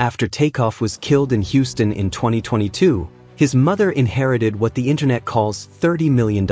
After Takeoff was killed in Houston in 2022, his mother inherited what the internet calls $30 million.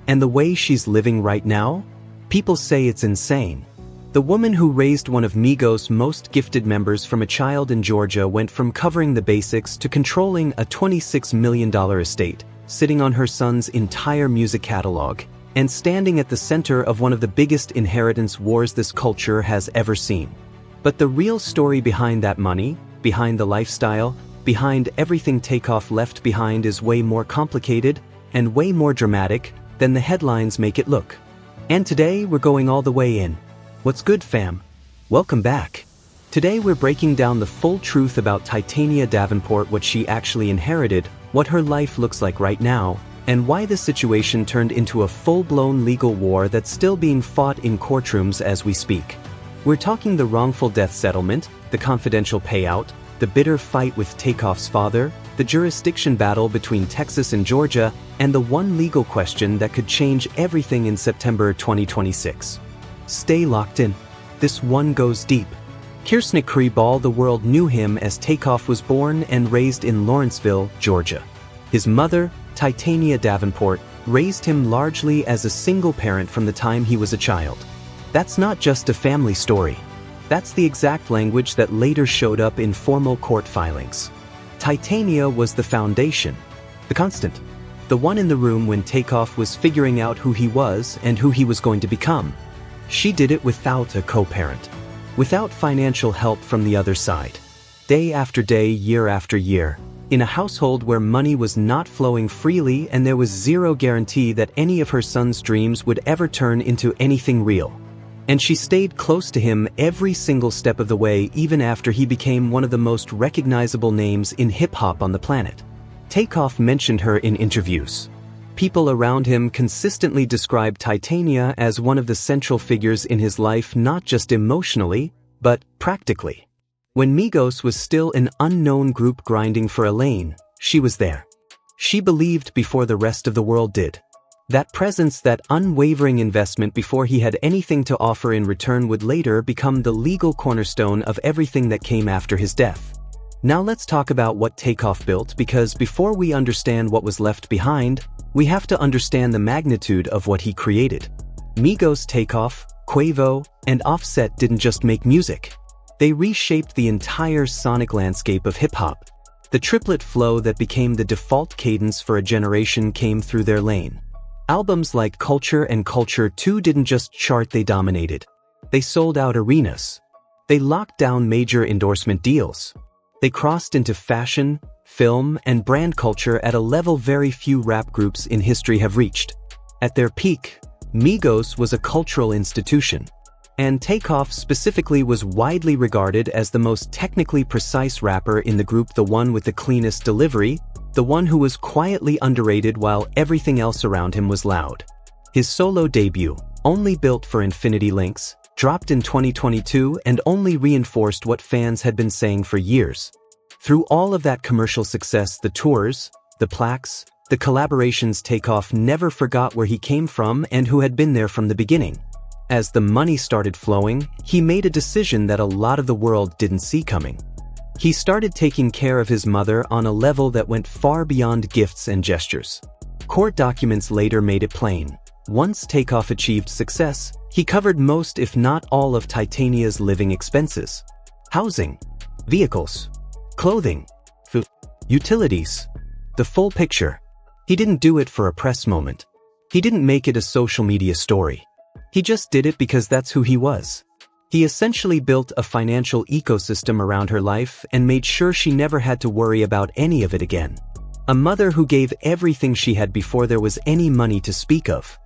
And the way she's living right now? People say it's insane. The woman who raised one of Migos' most gifted members from a child in Georgia went from covering the basics to controlling a $26 million estate, sitting on her son's entire music catalog, and standing at the center of one of the biggest inheritance wars this culture has ever seen. But the real story behind that money, behind the lifestyle, behind everything Takeoff left behind is way more complicated and way more dramatic than the headlines make it look. And today we're going all the way in. What's good, fam? Welcome back. Today we're breaking down the full truth about Titania Davenport, what she actually inherited, what her life looks like right now, and why this situation turned into a full-blown legal war that's still being fought in courtrooms as we speak. We're talking the wrongful death settlement, the confidential payout, the bitter fight with Takeoff's father, the jurisdiction battle between Texas and Georgia, and the one legal question that could change everything in September 2026. Stay locked in. This one goes deep. Kirsnick Ball, the world knew him as Takeoff, was born and raised in Lawrenceville, Georgia. His mother, Titania Davenport, raised him largely as a single parent from the time he was a child. That's not just a family story. That's the exact language that later showed up in formal court filings. Titania was the foundation, the constant, the one in the room when Takeoff was figuring out who he was and who he was going to become. She did it without a co-parent, without financial help from the other side. Day after day, year after year, in a household where money was not flowing freely and there was zero guarantee that any of her son's dreams would ever turn into anything real. And she stayed close to him every single step of the way, even after he became one of the most recognizable names in hip-hop on the planet. Takeoff mentioned her in interviews. People around him consistently described Titania as one of the central figures in his life, not just emotionally, but practically. When Migos was still an unknown group grinding for a lane, she was there. She believed before the rest of the world did. That presence, that unwavering investment before he had anything to offer in return, would later become the legal cornerstone of everything that came after his death. Now let's talk about what Takeoff built, because before we understand what was left behind, we have to understand the magnitude of what he created. Migos, Takeoff, Quavo, and Offset didn't just make music. They reshaped the entire sonic landscape of hip-hop. The triplet flow that became the default cadence for a generation came through their lane. Albums like Culture and Culture 2 didn't just chart, they dominated. They sold out arenas. They locked down major endorsement deals. They crossed into fashion, film, and brand culture at a level very few rap groups in history have reached. At their peak, Migos was a cultural institution. And Takeoff specifically was widely regarded as the most technically precise rapper in the group, the one with the cleanest delivery, the one who was quietly underrated while everything else around him was loud. His solo debut, Only Built for Infinity Links, dropped in 2022 and only reinforced what fans had been saying for years. Through all of that commercial success, the tours, the plaques, the collaborations, Takeoff never forgot where he came from and who had been there from the beginning. As the money started flowing, he made a decision that a lot of the world didn't see coming. He started taking care of his mother on a level that went far beyond gifts and gestures. Court documents later made it plain. Once Takeoff achieved success, he covered most, if not all, of Titania's living expenses. Housing, vehicles, clothing, food, utilities. The full picture. He didn't do it for a press moment. He didn't make it a social media story. He just did it because that's who he was. He essentially built a financial ecosystem around her life and made sure she never had to worry about any of it again. A mother who gave everything she had before there was any money to speak of.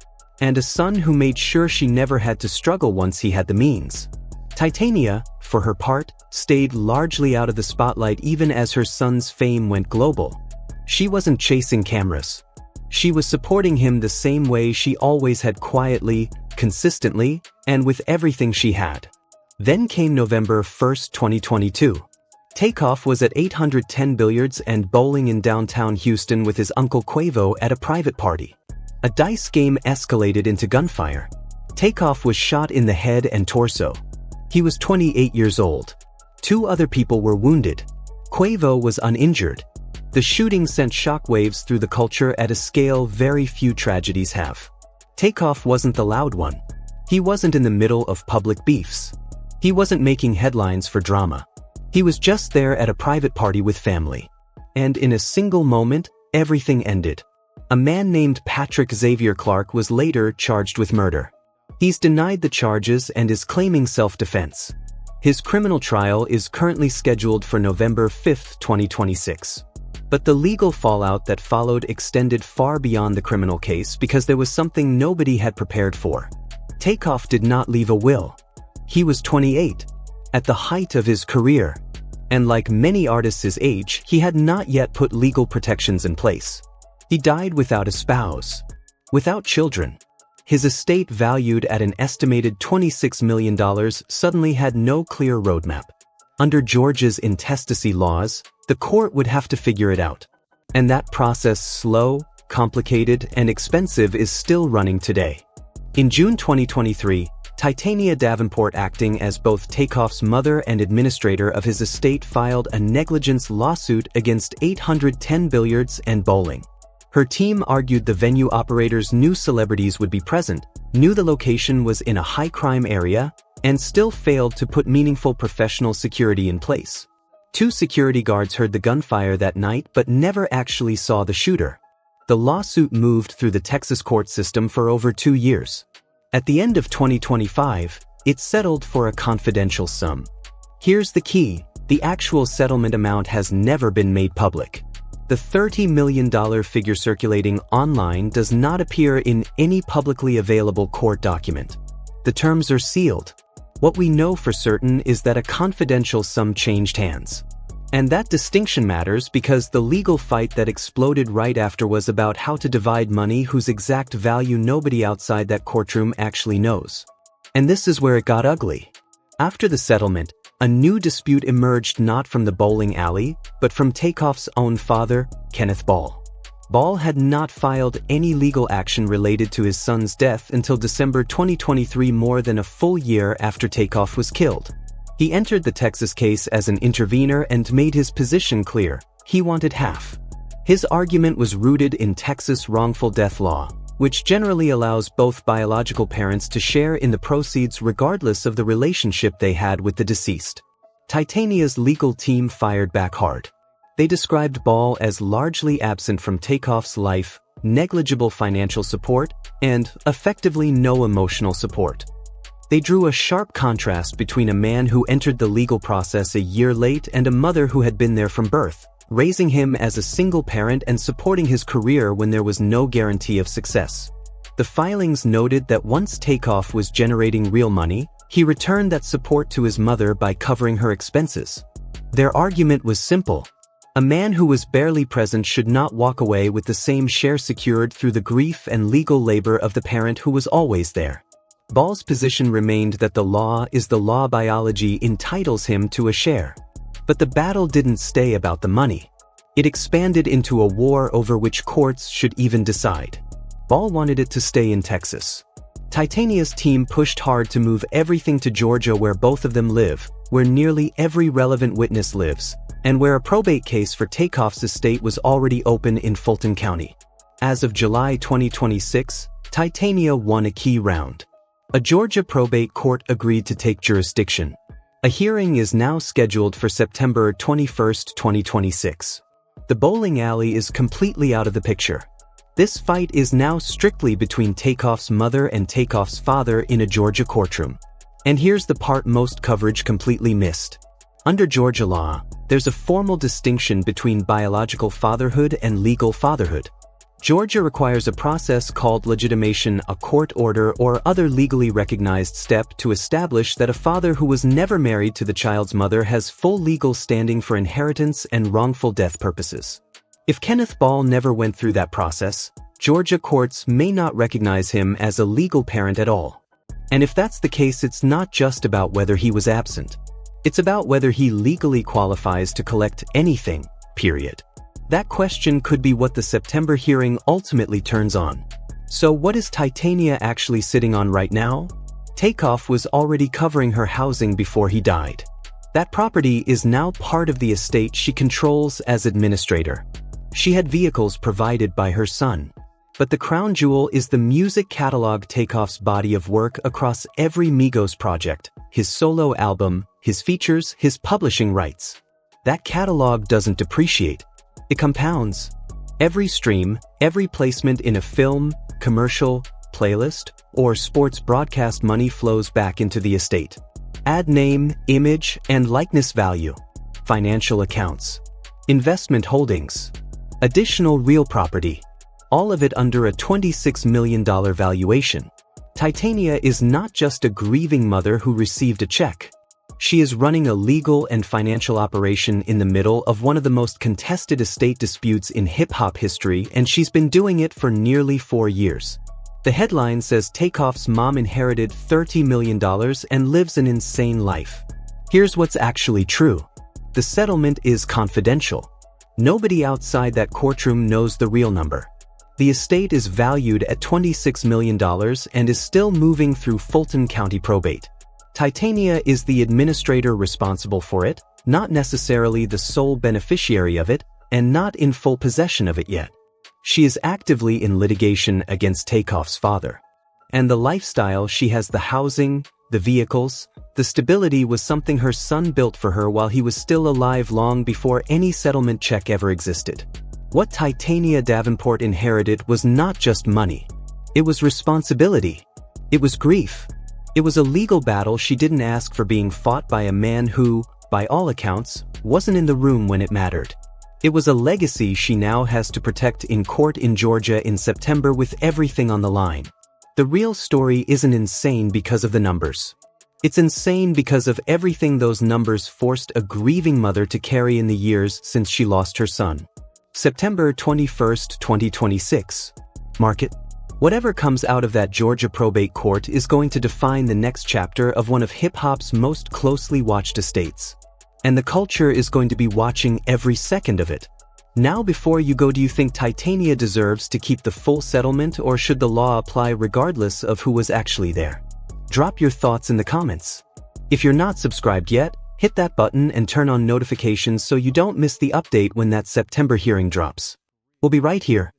And a son who made sure she never had to struggle once he had the means. Titania, for her part, stayed largely out of the spotlight even as her son's fame went global. She wasn't chasing cameras. She was supporting him the same way she always had, quietly, consistently, and with everything she had. Then came November 1st, 2022. Takeoff was at 810 Billiards and Bowling in downtown Houston with his uncle Quavo at a private party. A dice game escalated into gunfire. Takeoff was shot in the head and torso. He was 28 years old. 2 other people were wounded. Quavo was uninjured. The shooting sent shockwaves through the culture at a scale very few tragedies have. Takeoff wasn't the loud one. He wasn't in the middle of public beefs. He wasn't making headlines for drama. He was just there at a private party with family. And in a single moment, everything ended. A man named Patrick Xavier Clark was later charged with murder. He's denied the charges and is claiming self-defense. His criminal trial is currently scheduled for November 5, 2026. But the legal fallout that followed extended far beyond the criminal case because there was something nobody had prepared for. Takeoff did not leave a will. He was 28, at the height of his career. And like many artists his age, he had not yet put legal protections in place. He died without a spouse, without children. His estate, valued at an estimated $26 million, suddenly had no clear roadmap. Under Georgia's intestacy laws, the court would have to figure it out. And that process, slow, complicated, and expensive, is still running today. In June 2023, Titania Davenport, acting as both Takeoff's mother and administrator of his estate, filed a negligence lawsuit against 810 Billiards and Bowling. Her team argued the venue operators knew celebrities would be present, knew the location was in a high-crime area, and still failed to put meaningful professional security in place. 2 security guards heard the gunfire that night but never actually saw the shooter. The lawsuit moved through the Texas court system for over 2 years. At the end of 2025, it settled for a confidential sum. Here's the key: the actual settlement amount has never been made public. The $30 million figure circulating online does not appear in any publicly available court document. The terms are sealed. What we know for certain is that a confidential sum changed hands. And that distinction matters because the legal fight that exploded right after was about how to divide money whose exact value nobody outside that courtroom actually knows. And this is where it got ugly. After the settlement, a new dispute emerged, not from the bowling alley, but from Takeoff's own father, Kenneth Ball. Ball had not filed any legal action related to his son's death until December 2023, more than a full year after Takeoff was killed. He entered the Texas case as an intervener and made his position clear: he wanted half. His argument was rooted in Texas wrongful death law, which generally allows both biological parents to share in the proceeds regardless of the relationship they had with the deceased. Titania's legal team fired back hard. They described Ball as largely absent from Takeoff's life, negligible financial support, and effectively no emotional support. They drew a sharp contrast between a man who entered the legal process a year late and a mother who had been there from birth, raising him as a single parent and supporting his career when there was no guarantee of success. The filings noted that once Takeoff was generating real money, he returned that support to his mother by covering her expenses. Their argument was simple: a man who was barely present should not walk away with the same share secured through the grief and legal labor of the parent who was always there. Ball's position remained that the law is the law, biology entitles him to a share. But the battle didn't stay about the money. It expanded into a war over which courts should even decide. Ball wanted it to stay in Texas. Titania's team pushed hard to move everything to Georgia, where both of them live, where nearly every relevant witness lives, and where a probate case for Takeoff's estate was already open in Fulton County. As of July 2026, Titania won a key round. A Georgia probate court agreed to take jurisdiction. A hearing is now scheduled for September 21, 2026. The bowling alley is completely out of the picture. This fight is now strictly between Takeoff's mother and Takeoff's father in a Georgia courtroom. And here's the part most coverage completely missed. Under Georgia law, there's a formal distinction between biological fatherhood and legal fatherhood. Georgia requires a process called legitimation, a court order or other legally recognized step to establish that a father who was never married to the child's mother has full legal standing for inheritance and wrongful death purposes. If Kenneth Ball never went through that process, Georgia courts may not recognize him as a legal parent at all. And if that's the case, it's not just about whether he was absent. It's about whether he legally qualifies to collect anything, period. That question could be what the September hearing ultimately turns on. So what is Titania actually sitting on right now? Takeoff was already covering her housing before he died. That property is now part of the estate she controls as administrator. She had vehicles provided by her son. But the crown jewel is the music catalog Takeoff's body of work across every Migos project, his solo album, his features, his publishing rights. That catalog doesn't depreciate. It compounds. Every stream, every placement in a film, commercial, playlist, or sports broadcast money flows back into the estate. Add name, image, and likeness value. Financial accounts. Investment holdings. Additional real property. All of it under a $26 million valuation. Titania is not just a grieving mother who received a check. She is running a legal and financial operation in the middle of one of the most contested estate disputes in hip-hop history, and she's been doing it for nearly 4 years. The headline says Takeoff's mom inherited $30 million and lives an insane life. Here's what's actually true. The settlement is confidential. Nobody outside that courtroom knows the real number. The estate is valued at $26 million and is still moving through Fulton County probate. Titania is the administrator responsible for it, not necessarily the sole beneficiary of it, and not in full possession of it yet. She is actively in litigation against Takeoff's father. And the lifestyle she has, the housing, the vehicles, the stability was something her son built for her while he was still alive long before any settlement check ever existed. What Titania Davenport inherited was not just money. It was responsibility. It was grief. It was a legal battle she didn't ask for, being fought by a man who, by all accounts, wasn't in the room when it mattered. It was a legacy she now has to protect in court in Georgia in September with everything on the line. The real story isn't insane because of the numbers. It's insane because of everything those numbers forced a grieving mother to carry in the years since she lost her son. September 21, 2026. Mark it. Whatever comes out of that Georgia probate court is going to define the next chapter of one of hip-hop's most closely watched estates. And the culture is going to be watching every second of it. Now, before you go, do you think Titania deserves to keep the full settlement, or should the law apply regardless of who was actually there? Drop your thoughts in the comments. If you're not subscribed yet, hit that button and turn on notifications so you don't miss the update when that September hearing drops. We'll be right here.